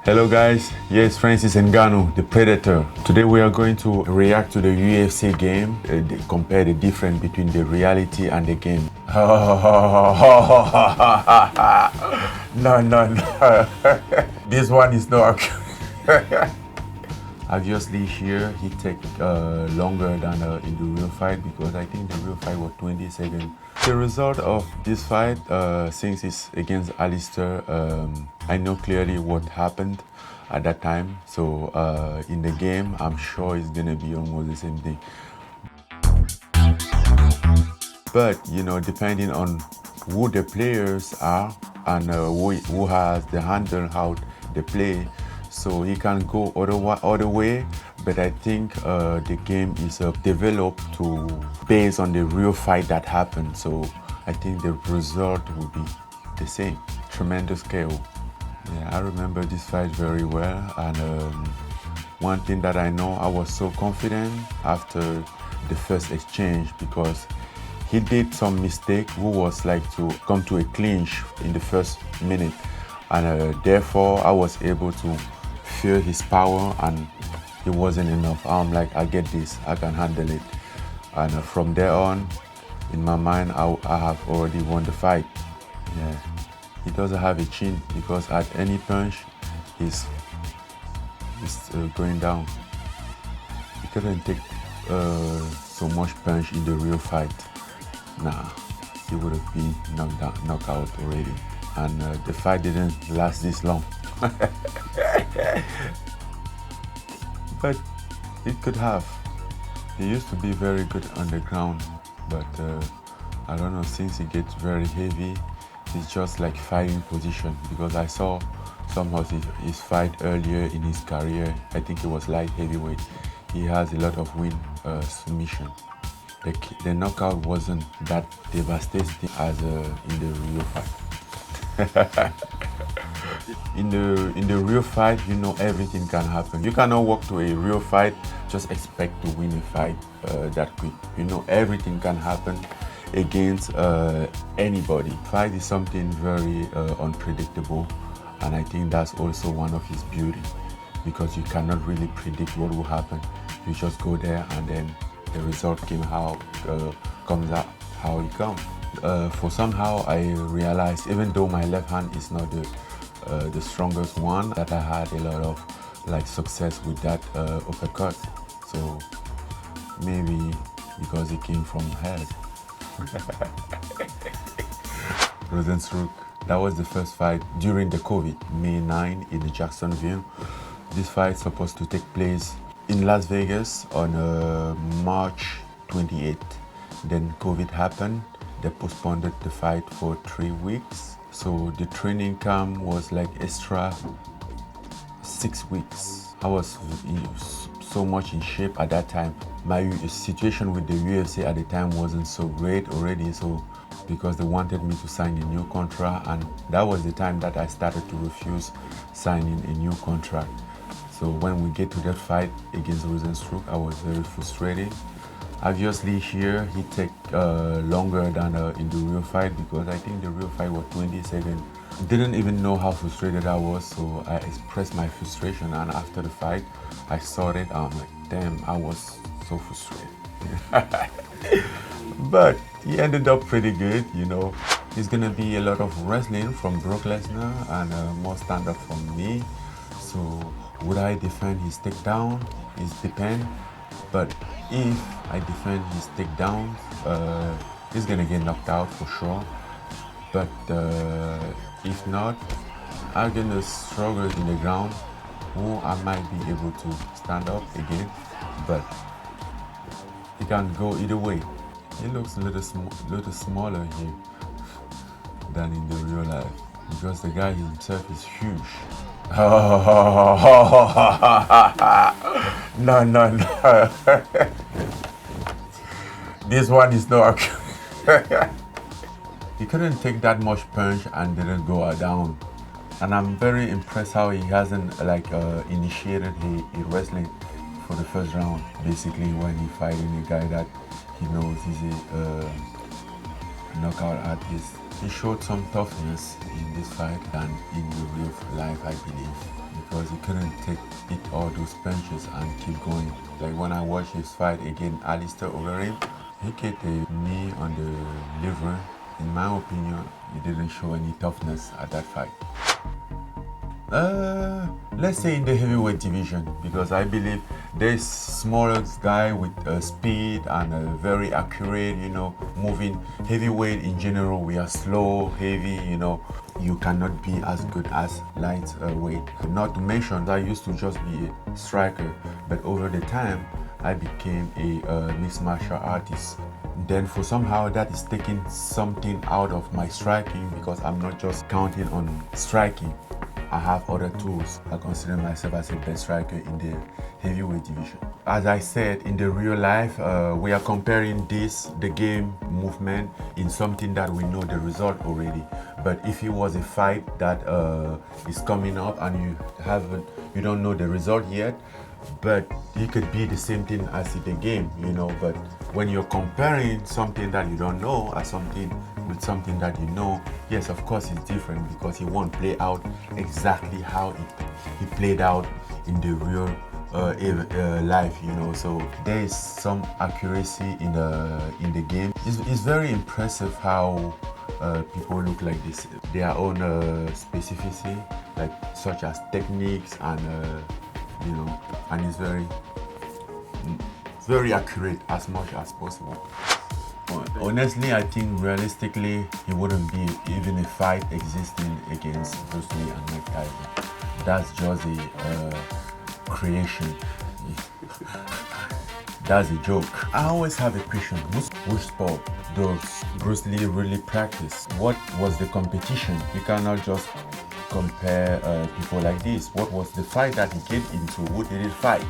Hello guys, yes, Francis Ngannou, the Predator. Today we are going to react to the UFC game, compare the difference between the reality and the game. No. This one is not. Obviously here he take longer than in the real fight, because I think the real fight was 20 seconds. The result of this fight, since it's against Alistair, I know clearly what happened at that time. So in the game, I'm sure it's gonna be almost the same thing. But you know, depending on who the players are and who has the handle how they play, so he can go other way. But I think the game is developed to based on the real fight that happened. So I think the result will be the same. Tremendous KO. Yeah, I remember this fight very well, and one thing that I know, I was so confident after the first exchange, because he did some mistake who was like to come to a clinch in the first minute, and therefore I was able to feel his power, and it wasn't enough. I'm like, I get this, I can handle it. And from there on, in my mind, I have already won the fight. Yeah, he doesn't have a chin, because at any punch, he's going down. He couldn't take so much punch in the real fight. Nah, he would have been knocked out already. And the fight didn't last this long. But it could have. He used to be very good on the ground, but I don't know, since he gets very heavy, it's just like fighting position. Because I saw some of his fight earlier in his career, I think it was light heavyweight. He has a lot of win submission. The knockout wasn't that devastating as in the real fight. In the real fight, you know, everything can happen. You cannot walk to a real fight just expect to win a fight that quick. You know, everything can happen against anybody. Fight is something very unpredictable, and I think that's also one of his beauty, because you cannot really predict what will happen. You just go there, and then the result comes out how it comes. For somehow I realized, even though my left hand is not the strongest one, that I had a lot of like success with that uppercut. So maybe because it came from head. Rozenstruik. That was the first fight during the COVID, May 9 in Jacksonville. This fight supposed to take place in Las Vegas on March 28th. Then COVID happened. They postponed the fight for 3 weeks. So the training camp was like extra 6 weeks. I was so much in shape at that time. My situation with the UFC at the time wasn't so great already, so because they wanted me to sign a new contract, and that was the time that I started to refuse signing a new contract. So when we get to that fight against Rozenstruik, I was very frustrated. Obviously here he take longer than in the real fight, because I think the real fight was 20 seconds. Didn't even know how frustrated I was, so I expressed my frustration, and after the fight I saw it, I'm like, damn, I was so frustrated. But he ended up pretty good, you know. It's gonna be a lot of wrestling from Brock Lesnar and more stand-up from me. So would I defend his takedown? It depends. But if I defend his takedown, he's gonna get knocked out for sure. But if not, I'm gonna struggle in the ground, or I might be able to stand up again. But it can go either way. He looks a little smaller here than in the real life, because the guy himself is huge. No. This one is not. He couldn't take that much punch and didn't go down. And I'm very impressed how he hasn't like initiated a wrestling for the first round. Basically, when he fighting a guy that he knows he's a knockout artist. He showed some toughness in this fight than in the real life, I believe, because he couldn't eat all those punches and keep going. Like when I watched his fight against Alistair Overeem, he get a knee on the liver. In my opinion, he didn't show any toughness at that fight. Let's say in the heavyweight division, because I believe there's smaller guy with speed and very accurate, moving. Heavyweight in general, we are slow, heavy, you cannot be as good as lightweight. Not to mention, I used to just be a striker, but over the time, I became a mixed martial artist. Then for somehow that is taking something out of my striking, because I'm not just counting on striking. I have other tools. I consider myself as a best striker in the heavyweight division. As I said, in the real life, we are comparing the game movement in something that we know the result already. But if it was a fight that is coming up and you don't know the result yet, but it could be the same thing as in the game, but when you're comparing something that you don't know as something with something that you know, yes, of course it's different, because it won't play out exactly how it played out in the real life, so there is some accuracy in the game. It's very impressive how people look like this, their own specificity, like such as techniques and and it's very accurate as much as possible. Honestly, I think realistically, it wouldn't be even a fight existing against Bruce Lee and Mike Tyson. That's just a creation. That's a joke. I always have a question. Which sport does Bruce Lee really practice? What was the competition? You cannot just compare people like this. What was the fight that he get into? Who did he fight?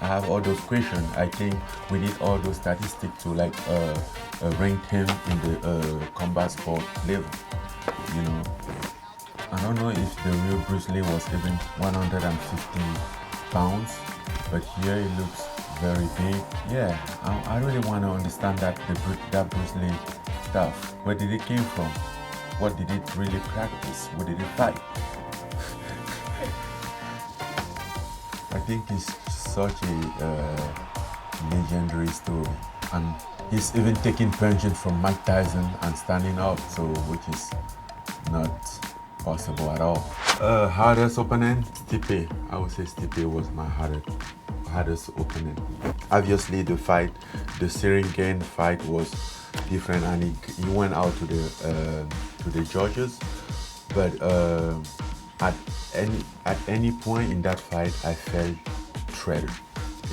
I have all those questions. I think we need all those statistics to rank him in the combat sport level. I don't know if the real Bruce Lee was even 150 pounds, but here he looks very big. Yeah, I really want to understand that Bruce Lee stuff. Where did it came from? What did it really practice? What did it fight? I think it's such a legendary story, and he's even taking punches from Mike Tyson and standing up, so which is not possible at all. Hardest opponent, Stipe. I would say Stipe was my hardest opponent. Obviously, the Syringan fight was different, and he went out to the judges, but at any point in that fight, I felt threatened.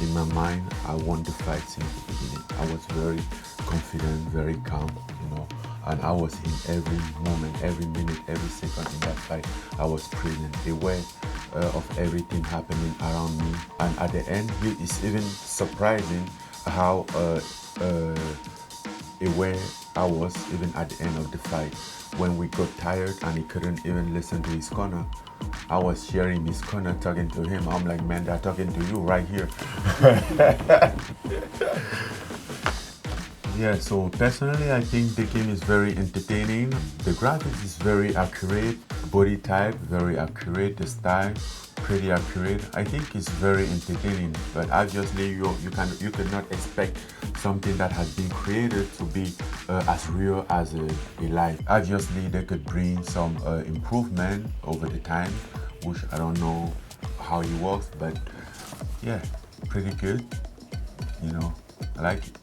In my mind, I won the fight since the beginning. I was very confident, very calm, and I was in every moment, every minute, every second in that fight. I was present, aware of everything happening around me. And at the end, it's even surprising how aware I was even at the end of the fight. When we got tired and he couldn't even listen to his corner, I was sharing his corner, talking to him. I'm like, man, they're talking to you right here. Yeah, so personally, I think the game is very entertaining. The graphics is very accurate, body type very accurate, the style pretty accurate. I think it's very entertaining, but obviously you cannot expect something that has been created to be as real as a life. Obviously, they could bring some improvement over the time, which I don't know how it works, but yeah, pretty good. I like it.